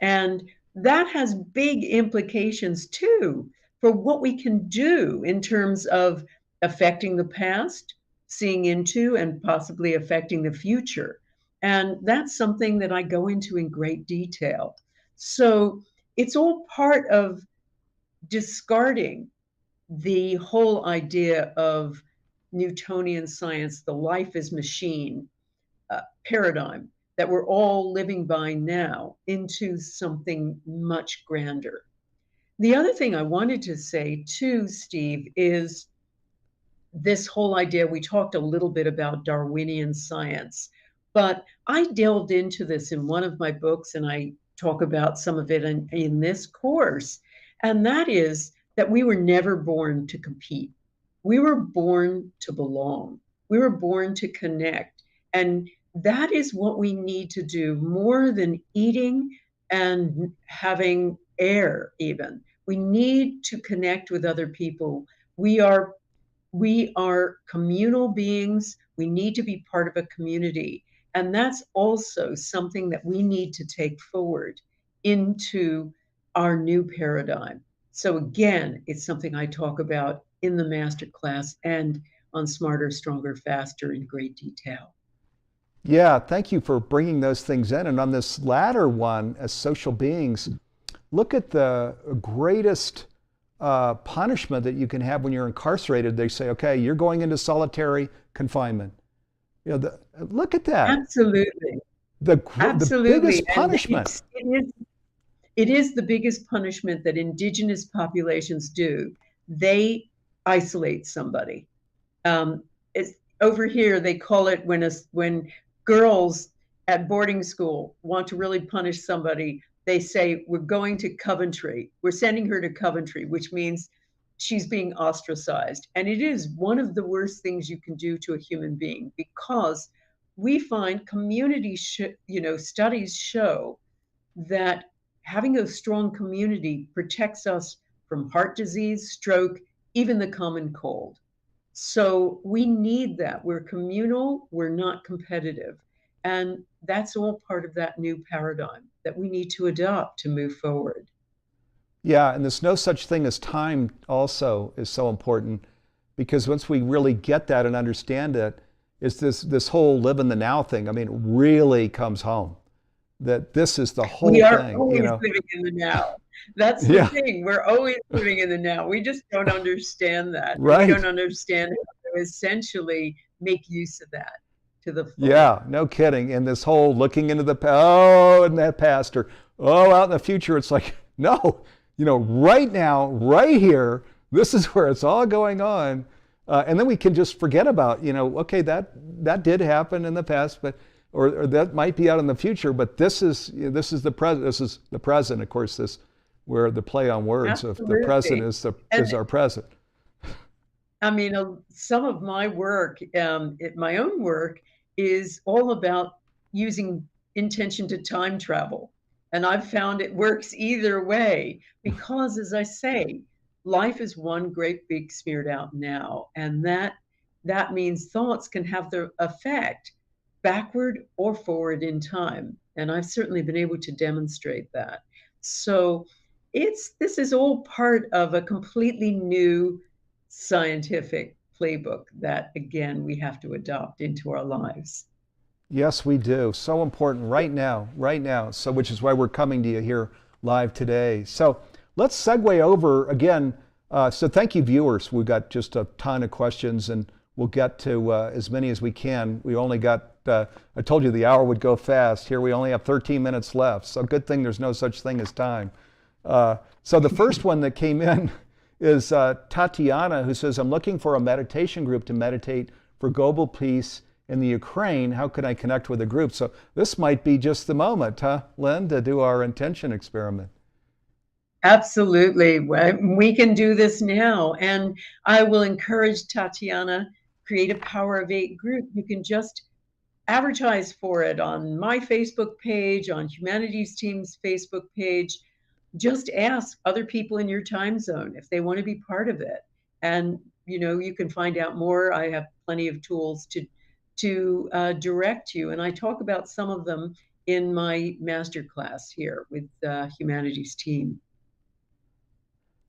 And that has big implications too for what we can do in terms of affecting the past, seeing into, and possibly affecting the future. And that's something that I go into in great detail. So it's all part of discarding the whole idea of Newtonian science, the life is machine paradigm that we're all living by now, into something much grander. The other thing I wanted to say too, Steve, is this whole idea. We talked a little bit about Darwinian science, but I delved into this in one of my books, and I talk about some of it in this course. And that is that we were never born to compete. We were born to belong. We were born to connect. And that is what we need to do more than eating and having air, even. We need to connect with other people. We are communal beings. We need to be part of a community. And that's also something that we need to take forward into our new paradigm. So again, it's something I talk about in the masterclass and on Smarter, Stronger, Faster in great detail. Yeah, thank you for bringing those things in. And on this latter one, as social beings, look at the greatest punishment that you can have when you're incarcerated. They say, okay, you're going into solitary confinement. Look at that. Absolutely. The Absolutely. biggest punishment. It is the biggest punishment that indigenous populations do. They isolate somebody. It's over here, they call it when girls at boarding school want to really punish somebody, they say, we're going to Coventry. We're sending her to Coventry, which means she's being ostracized. And it is one of the worst things you can do to a human being, because we find community, studies show that having a strong community protects us from heart disease, stroke, even the common cold. So we need that. We're communal, we're not competitive. And that's all part of that new paradigm that we need to adopt to move forward. Yeah, and this no such thing as time also is so important because once we really get that and understand it, it's this whole live in the now thing. I mean, it really comes home that this is the We whole are thing, you always know. living in the now. That's the Yeah, thing. We're always living in the now. We just don't understand that. And we don't right. understand how to essentially make use of that to the full. Yeah, no kidding. And this whole looking into the oh, in that past or oh, out in the future, it's like, no, you know, right now, right here, this is where it's all going on. And then we can just forget about, you know, okay, that did happen in the past, but or that might be out in the future, but this is the present. This is the present, of course. This where the play on words of the present Absolutely. is And our present. I mean, some of my work, my own work, is all about using intention to time travel. And I've found it works either way because, as I say, life is one great big smeared out now. And that means thoughts can have their effect backward or forward in time. And I've certainly been able to demonstrate that. So this is all part of a completely new scientific playbook that, again, we have to adopt into our lives. Yes, we do. So important right now, right now. So, which is why we're coming to you here live today. So, let's segue over again. So, thank you, viewers. We've got just a ton of questions, and we'll get to as many as we can. We only got, I told you the hour would go fast. Here we only have 13 minutes left. So, good thing there's no such thing as time. So, the first one that came in is Tatiana, who says, I'm looking for a meditation group to meditate for global peace in the Ukraine. How can I connect with a group? So this might be just the moment, huh, Lynne, to do our intention experiment. Absolutely. We can do this now. And I will encourage Tatiana, create a Power of Eight group. You can just advertise for it on my Facebook page, on Humanities Team's Facebook page. Just ask other people in your time zone if they want to be part of it. And you can find out more. I have plenty of tools to direct you, and I talk about some of them in my masterclass here with the Humanities Team.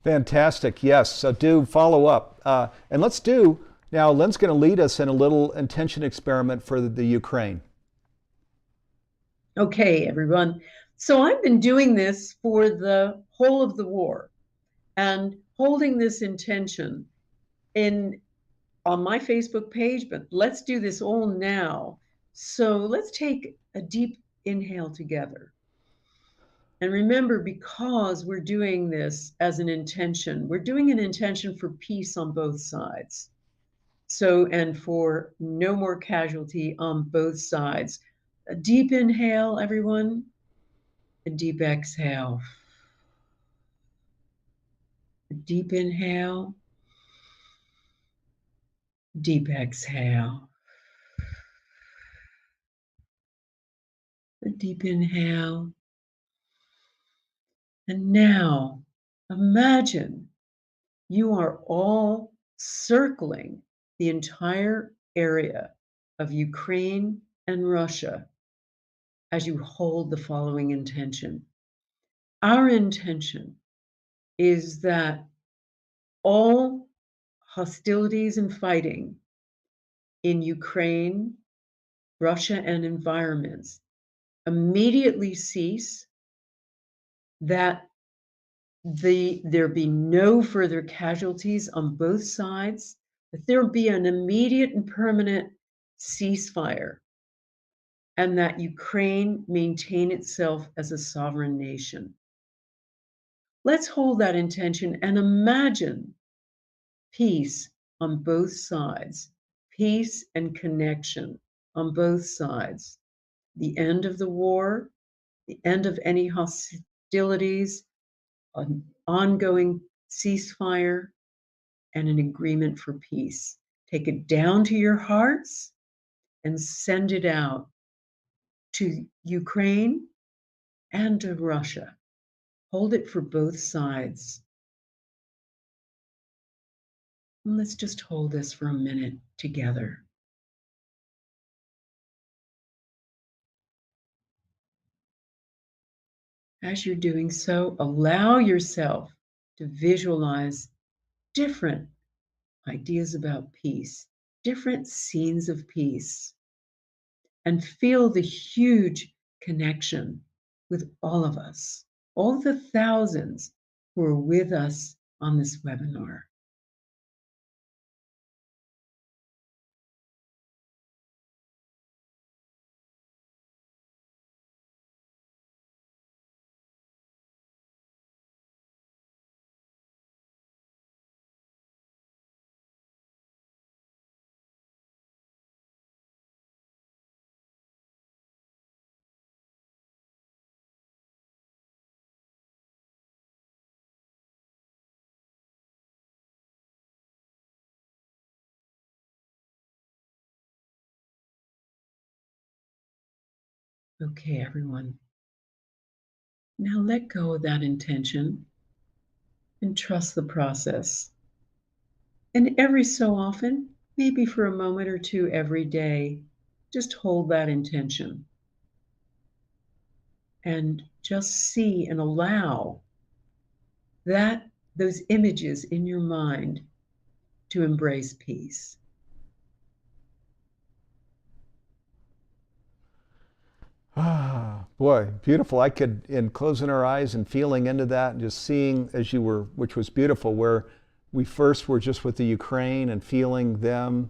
Fantastic. Yes. So do follow up. And let's do now, Lynne's going to lead us in a little intention experiment for the Ukraine. Okay, everyone. So I've been doing this for the whole of the war and holding this intention in on my Facebook page, but let's do this all now. So let's take a deep inhale together. And remember, because we're doing this as an intention, we're doing an intention for peace on both sides. So, and for no more casualty on both sides. A deep inhale, everyone. A deep exhale. A deep inhale. Deep exhale. A deep inhale. And now imagine you are all circling the entire area of Ukraine and Russia as you hold the following intention. Our intention is that all hostilities and fighting in Ukraine, Russia, and environments immediately cease, that there be no further casualties on both sides, that there be an immediate and permanent ceasefire, and that Ukraine maintain itself as a sovereign nation. Let's hold that intention and imagine peace on both sides, peace and connection on both sides, the end of the war, the end of any hostilities, an ongoing ceasefire, and an agreement for peace. Take it down to your hearts and send it out to Ukraine and to Russia. Hold it for both sides. And let's just hold this for a minute together. As you're doing so, allow yourself to visualize different ideas about peace, different scenes of peace, and feel the huge connection with all of us, all the thousands who are with us on this webinar. Okay, everyone. Now let go of that intention and trust the process. And every so often, maybe for a moment or two every day, just hold that intention and just see and allow that those images in your mind to embrace peace. Ah, boy, beautiful. I could, in closing our eyes and feeling into that and just seeing as you were, which was beautiful, where we first were just with the Ukraine and feeling them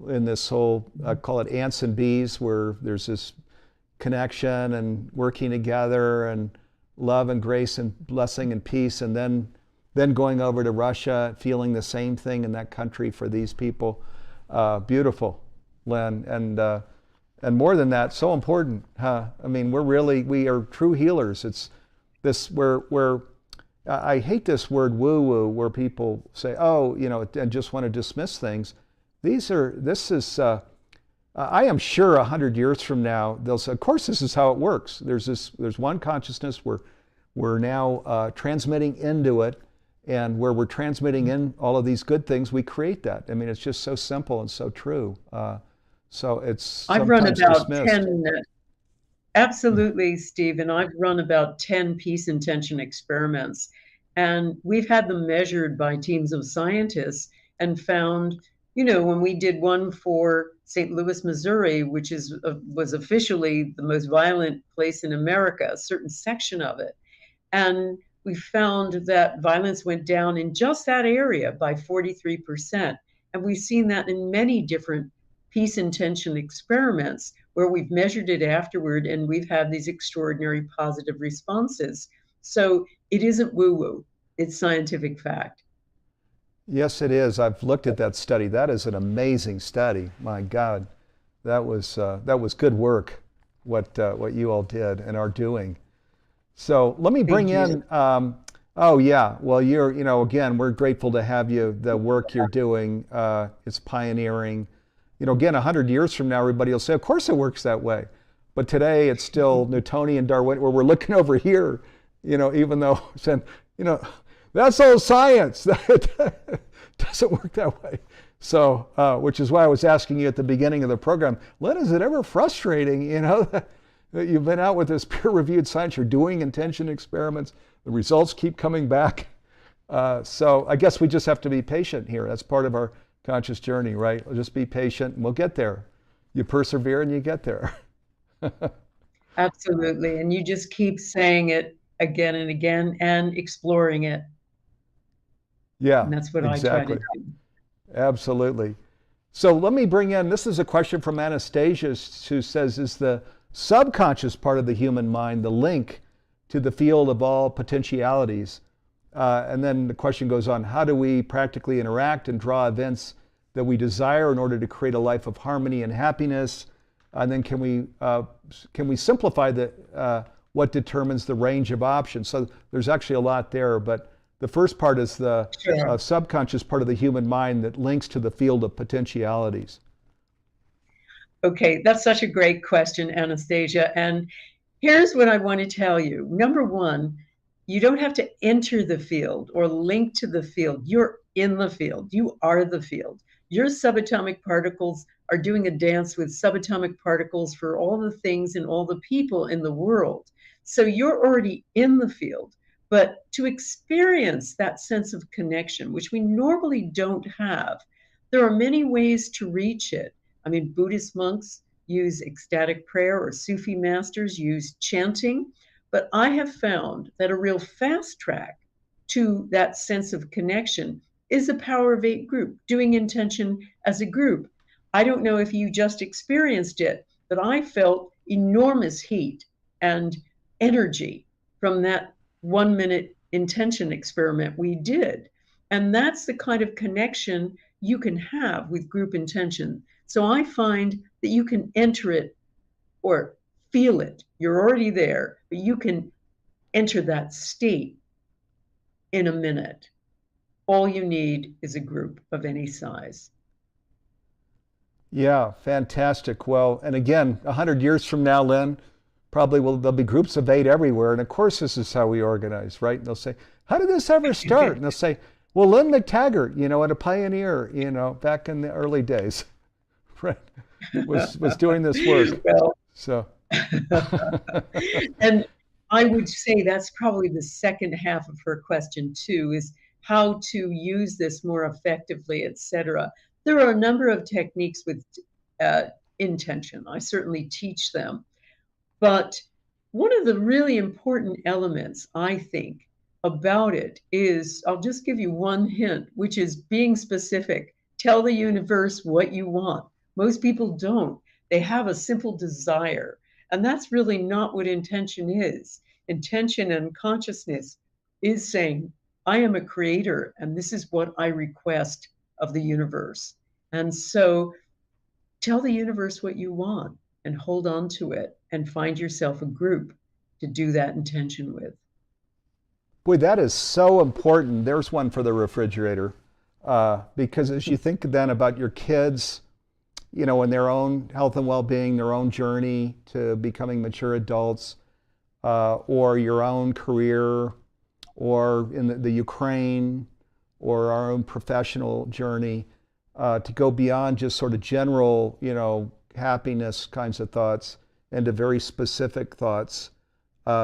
in this whole, I call it ants and bees, where there's this connection and working together and love and grace and blessing and peace, and then going over to Russia, feeling the same thing in that country for these people. Beautiful, Lynn, and more than that, so important. I mean, we are true healers. It's this where I hate this word woo-woo, where people say, oh, and just want to dismiss things. This is. I am sure 100 years from now, they'll say, of course, this is how it works. There's one consciousness. We're now transmitting into it, and where we're transmitting in all of these good things, we create that. I mean, it's just so simple and so true. So it's I've run sometimes about dismissed. 10, absolutely, Steve, and I've run about 10 peace intention experiments, and we've had them measured by teams of scientists and found, when we did one for St. Louis, Missouri, which was officially the most violent place in America, a certain section of it, and we found that violence went down in just that area by 43%. And we've seen that in many different peace intention experiments where we've measured it afterward and we've had these extraordinary positive responses. So it isn't woo-woo, it's scientific fact. Yes, it is. I've looked at that study. That is an amazing study. My God, that was good work. What you all did and are doing. So let me bring Thank in. you. Oh yeah. Well, again, we're grateful to have you. The work you're doing, it's pioneering. Again, 100 years from now, everybody will say, of course it works that way. But today, it's still Newtonian, Darwin, where we're looking over here. Even though saying, that's all science. That doesn't work that way. So, which is why I was asking you at the beginning of the program, Lynn, is it ever frustrating, that you've been out with this peer-reviewed science, you're doing intention experiments, the results keep coming back. So I guess we just have to be patient here. That's part of our conscious journey, right? We'll just be patient and we'll get there. You persevere and you get there. Absolutely. And you just keep saying it again and again and exploring it. Yeah, And that's what I try to exactly. do. Absolutely. So let me bring in, this is a question from Anastasia who says, is the subconscious part of the human mind the link to the field of all potentialities? And then the question goes on, how do we practically interact and draw events that we desire in order to create a life of harmony and happiness? And then can we simplify what determines the range of options? So there's actually a lot there, but the first part is the Sure. subconscious part of the human mind that links to the field of potentialities. Okay, that's such a great question, Anastasia. And here's what I want to tell you. Number one, you don't have to enter the field or link to the field. You're in the field. You are the field. your subatomic particles are doing a dance with subatomic particles for all the things and all the people in the world. So you're already in the field. But to experience that sense of connection, which we normally don't have, there are many ways to reach it. I mean, Buddhist monks use ecstatic prayer, or Sufi masters use chanting. But I have found that a real fast track to that sense of connection is a Power of Eight group, doing intention as a group. I don't know if you just experienced it, but I felt enormous heat and energy from that 1 minute intention experiment we did. And that's the kind of connection you can have with group intention. So I find that you can enter it or feel it. You're already there, but you can enter that state in a minute. All you need is a group of any size. Yeah, fantastic. Well, and again, 100 years from now, Lynn, there'll be groups of 8 everywhere. And of course, this is how we organize, right? And they'll say, how did this ever start? And they'll say, well, Lynne McTaggart, and a pioneer, back in the early days, right, was doing this work. Well, so. And I would say that's probably the second half of her question too, is how to use this more effectively, etc. There are a number of techniques with intention. I certainly teach them. But one of the really important elements, I think, about it is, I'll just give you one hint, which is being specific. Tell the universe what you want. Most people don't. They have a simple desire. And that's really not what intention is. Intention and consciousness is saying, I am a creator, and this is what I request of the universe. And so tell the universe what you want and hold on to it and find yourself a group to do that intention with. Boy, that is so important. There's one for the refrigerator. Because as you think then about your kids, and their own health and well-being, their own journey to becoming mature adults, or your own career, or in the Ukraine, or our own professional journey, to go beyond just sort of general, happiness kinds of thoughts into very specific thoughts,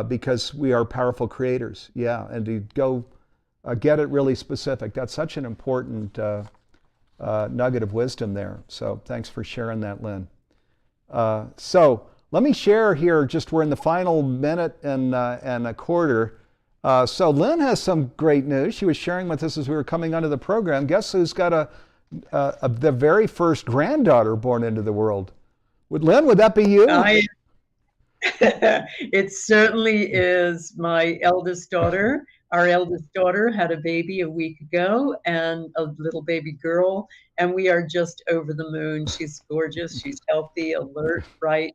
because we are powerful creators. Yeah, and to go get it really specific. That's such an important nugget of wisdom there. So thanks for sharing that, Lynne. So let me share here, we're in the final minute and a quarter. So Lynne has some great news. She was sharing with us as we were coming onto the program. Guess who's got the very first granddaughter born into the world? Lynne, would that be you? It certainly is my eldest daughter. Our eldest daughter had a baby a week ago, and a little baby girl, and we are just over the moon. She's gorgeous, she's healthy, alert, bright,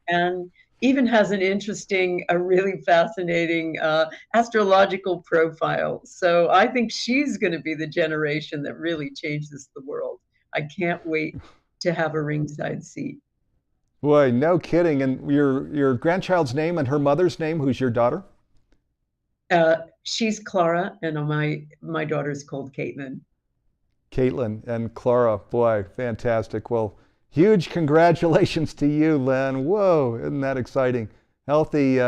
and even has an interesting, a really fascinating astrological profile. So I think she's going to be the generation that really changes the world. I can't wait to have a ringside seat. Boy, no kidding. And your grandchild's name and her mother's name, who's your daughter? She's Clara, and my daughter's called Caitlin. Caitlin and Clara, boy, fantastic. Well, huge congratulations to you, Lynne. Whoa, isn't that exciting? Healthy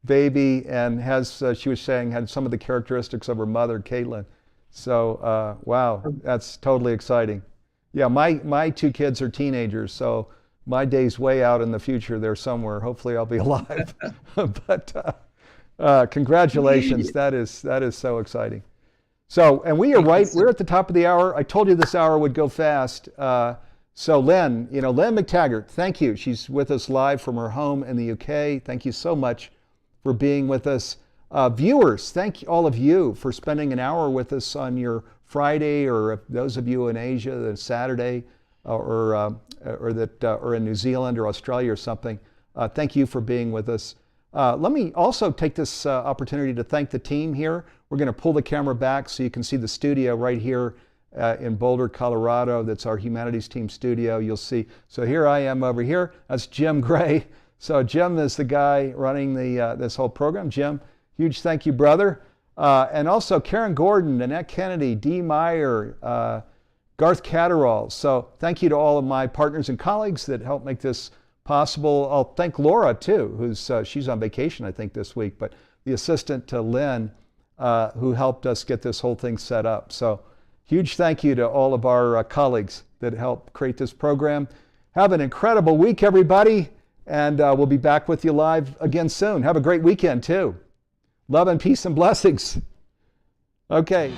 baby, and she was saying, had some of the characteristics of her mother, Caitlin. So, wow, that's totally exciting. Yeah, my 2 kids are teenagers, so my day's way out in the future there somewhere. Hopefully I'll be alive. But congratulations, that is so exciting. So, and we are we're at the top of the hour. I told you this hour would go fast. So Lynne, Lynne McTaggart, thank you. She's with us live from her home in the UK. Thank you so much for being with us. Viewers, thank all of you for spending an hour with us on your Friday, or those of you in Asia, the Saturday, or in New Zealand or Australia or something. Thank you for being with us. Let me also take this opportunity to thank the team here. We're going to pull the camera back so you can see the studio right here in Boulder, Colorado. That's our humanities team studio. You'll see. So here I am over here. That's Jim Gray. So Jim is the guy running this whole program. Jim, huge thank you, brother. And also Karen Gordon, Annette Kennedy, Dee Meyer, Garth Catterall. So thank you to all of my partners and colleagues that helped make this possible. I'll thank Laura too, who's she's on vacation I think this week, but the assistant to Lynne, who helped us get this whole thing set up. So huge thank you to all of our colleagues that helped create this program. Have an incredible week, everybody, and we'll be back with you live again soon. Have a great weekend too. Love and peace and blessings. Okay.